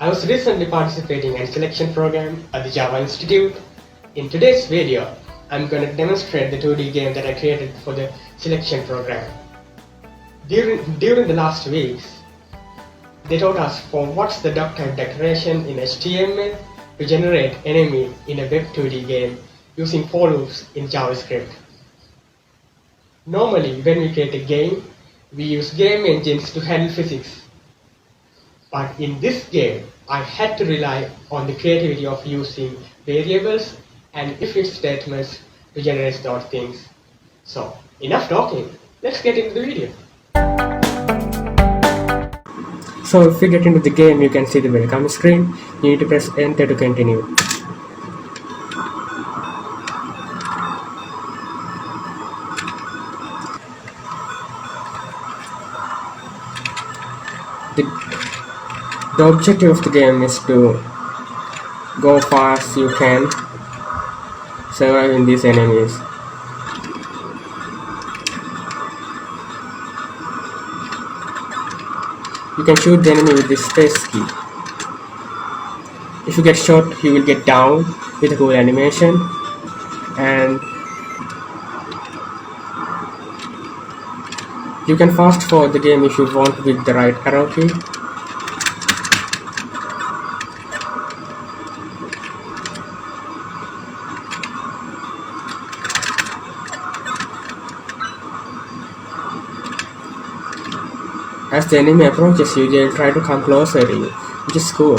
I was recently participating in a selection program at the Java Institute. In today's video, I'm going to demonstrate the 2D game that I created for the selection program. During the last weeks, they taught us for what's the doc type declaration in HTML to generate enemy in a web 2D game using for loops in JavaScript. Normally, when we create a game, we use game engines to handle physics. But in this game, I had to rely on the creativity of using variables and if-if statements to generate those things. So, enough talking, let's get into the video. So if you get into the game, you can see the welcome screen. You need to press enter to continue. The objective of the game is to go fast you can, surviving these enemies. You can shoot the enemy with the space key. If you get shot, you will get down with a cool animation, and you can fast forward the game if you want with the right arrow key. As the enemy approaches you, they will try to come closer to you, which is cool.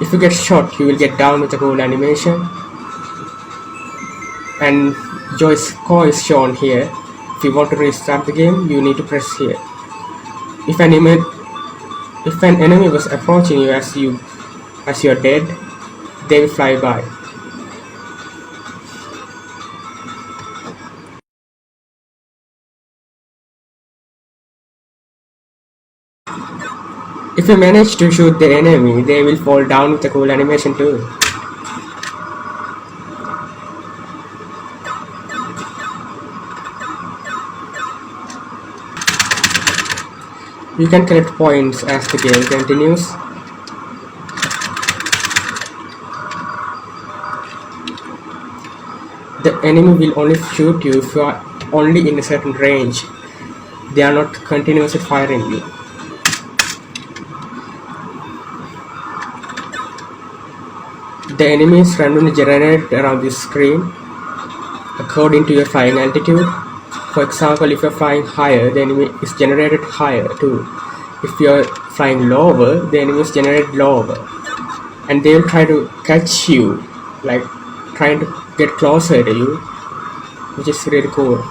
If you get shot, you will get down with a cool animation. And your score is shown here. If you want to restart the game, you need to press here. If an enemy was approaching you as you are dead, they will fly by. If you manage to shoot the enemy, they will fall down with a cool animation too. You can collect points as the game continues. The enemy will only shoot you if you are only in a certain range. They are not continuously firing you. The enemies randomly generated around this screen according to your flying altitude. For example, if you're flying higher, the enemy is generated higher too. If you're flying lower, the enemy is generated lower. And they will try to catch you, like trying to get closer to you, which is really cool.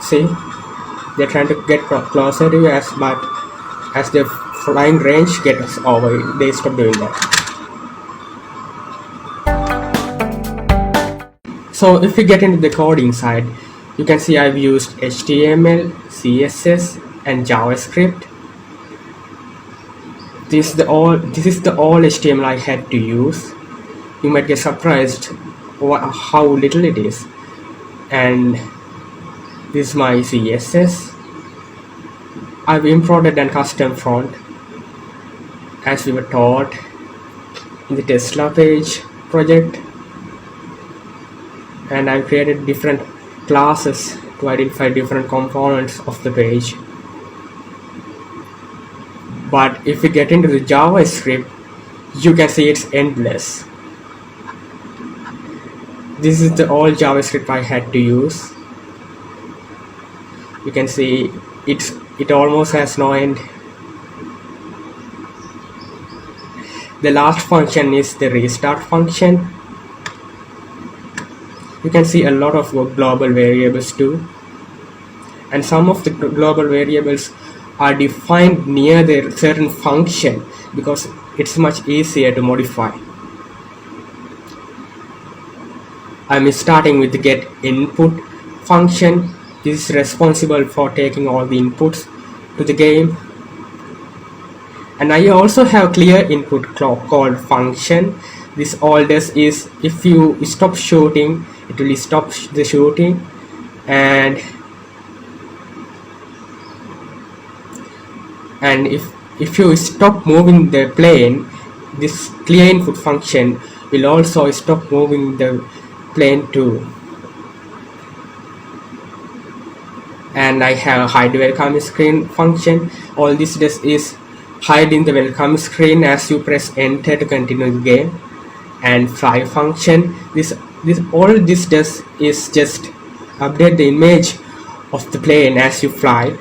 See? They're trying to get closer to you, but as the flying range gets over, they stop doing that. So if we get into the coding side, you can see I've used HTML, CSS and JavaScript. This is the all HTML I had to use. You might get surprised how little it is. And this is my CSS. I've imported a custom font as we were taught in the Tesla page project. And I've created different classes to identify different components of the page. But if we get into the JavaScript, you can see it's endless. This is the old JavaScript I had to use. You can see it almost has no end. The last function is the restart function. You can see a lot of global variables too, and some of the global variables are defined near the certain function because it's much easier to modify. I'm starting with the get input function. This is responsible for taking all the inputs to the game. And I also have clear input called function. This all does is if you stop shooting, it will stop the shooting, and if you stop moving the plane, this clear input function will also stop moving the plane too. And I have a hide welcome screen function. All this does is hiding the welcome screen as you press enter to continue the game. And fly function, all this does is just update the image of the plane as you fly.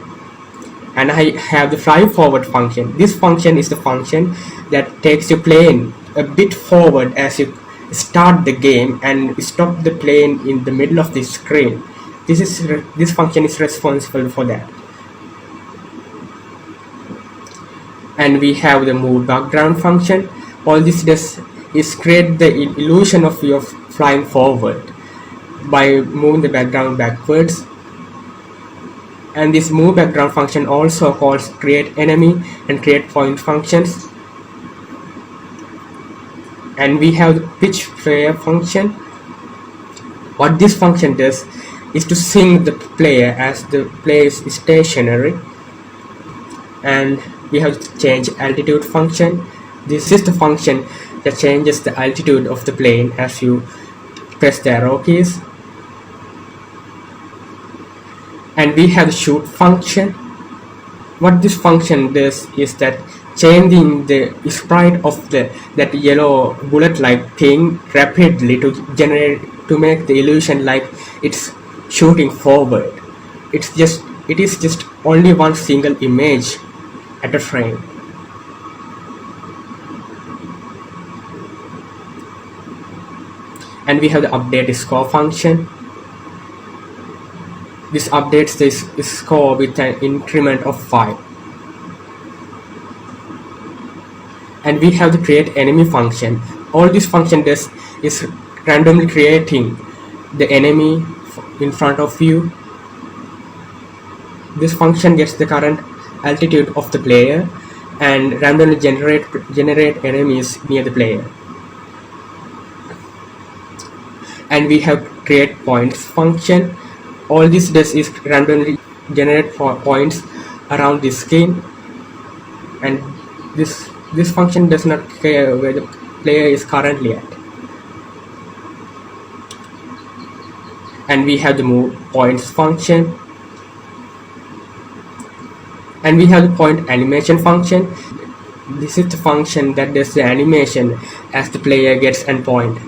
And I have the fly forward function. This function is the function that takes your plane a bit forward as you start the game and stop the plane in the middle of the screen. This function is responsible for that. And we have the move background function. All this does is create the illusion of your flying forward by moving the background backwards. And this move background function also calls create enemy and create point functions. And we have the pitch player function. What this function does is to sync the player as the player is stationary. And we have the change altitude function. This is the function that changes the altitude of the plane as you press the arrow keys. And we have the shoot function. What this function does is that changing the sprite of that yellow bullet-like thing rapidly to make the illusion like it's shooting forward. It is just only one single image at a frame. And we have the update score function. This updates this score with an increment of 5. And we have the create enemy function. All this function does is randomly creating the enemy in front of you. This function gets the current altitude of the player and randomly generate enemies near the player. And we have create points function. All this does is randomly generate points around the screen, and this function does not care where the player is currently at. And we have the move points function. And we have the point animation function. This is the function that does the animation as the player gets an point.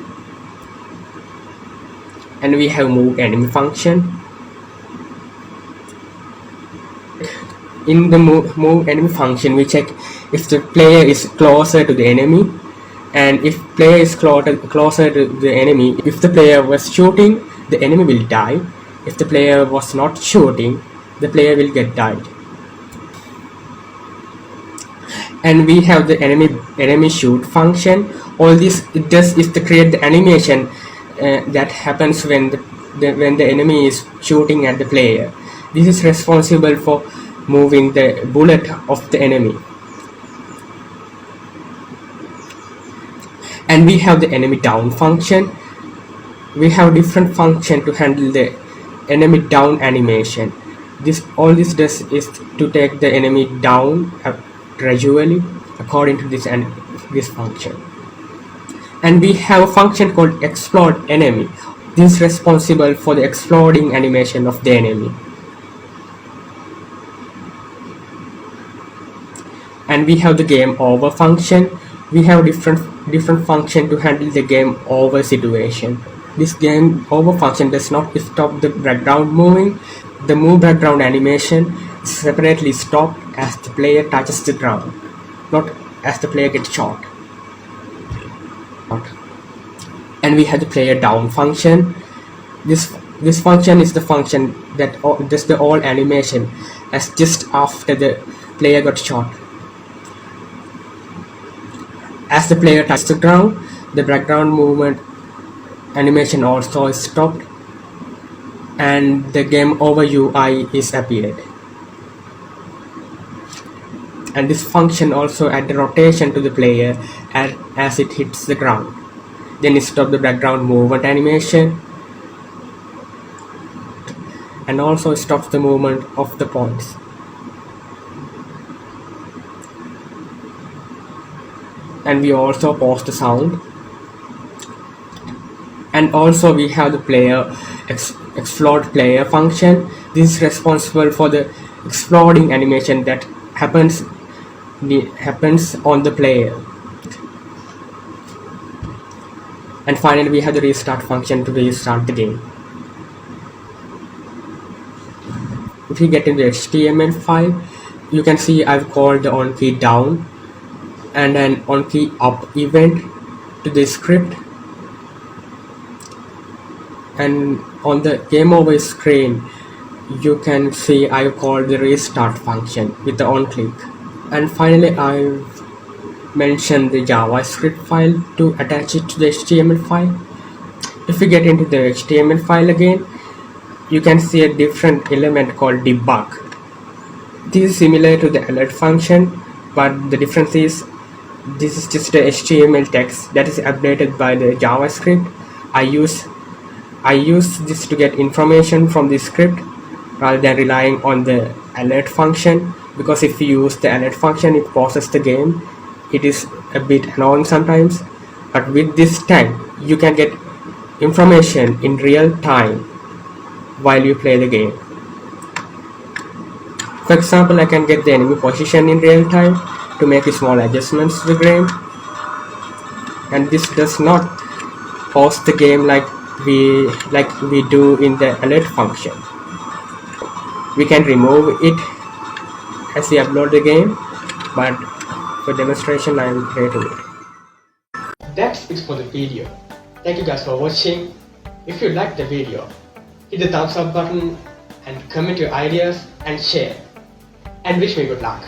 And we have move enemy function. In the move enemy function, we check if the player is closer to the enemy, and if player is closer to the enemy, if the player was shooting, the enemy will die. If the player was not shooting, the player will get died. And we have the enemy shoot function. All this it does is to create the animation that happens when the enemy is shooting at the player. This is responsible for moving the bullet of the enemy. And we have the enemy down function. We have different function to handle the enemy down animation. All this does is to take the enemy down gradually according to this function. And we have a function called explode enemy. This is responsible for the exploding animation of the enemy. And we have the game over function. We have different function to handle the game over situation. This game over function does not stop the background moving. The move background animation is separately stopped as the player touches the ground, not as the player gets shot. And we have the player down function. This function is the function that does the all animation as just after the player got shot. As the player touches the ground, the background movement animation also is stopped, and the game over UI is appeared. And this function also adds the rotation to the player as it hits the ground. Then it stops the background movement animation, and also stops the movement of the points. and we also pause the sound. And also we have the player explode player function. This is responsible for the exploding animation that happens on the player. And finally we have the restart function to restart the game. If you get in the HTML file, you can see I've called the on key down and an on key up event to the script, and on the game over screen you can see I've called the restart function with the on click. And finally I've mentioned the JavaScript file to attach it to the HTML file. If you get into the HTML file again, you can see a different element called debug. This is similar to the alert function, but the difference is this is just the HTML text that is updated by the JavaScript. I use this to get information from the script rather than relying on the alert function, because if you use the alert function it pauses the game. It is a bit annoying sometimes, but with this tag you can get information in real time while you play the game. For example, I can get the enemy position in real time to make small adjustments to the game, and this does not pause the game like we do in the alert function. We can remove it as we upload the game, but for demonstration I will play to it. That's it for the video. Thank you guys for watching. If you liked the video, hit the thumbs up button and comment your ideas and share, and wish me good luck.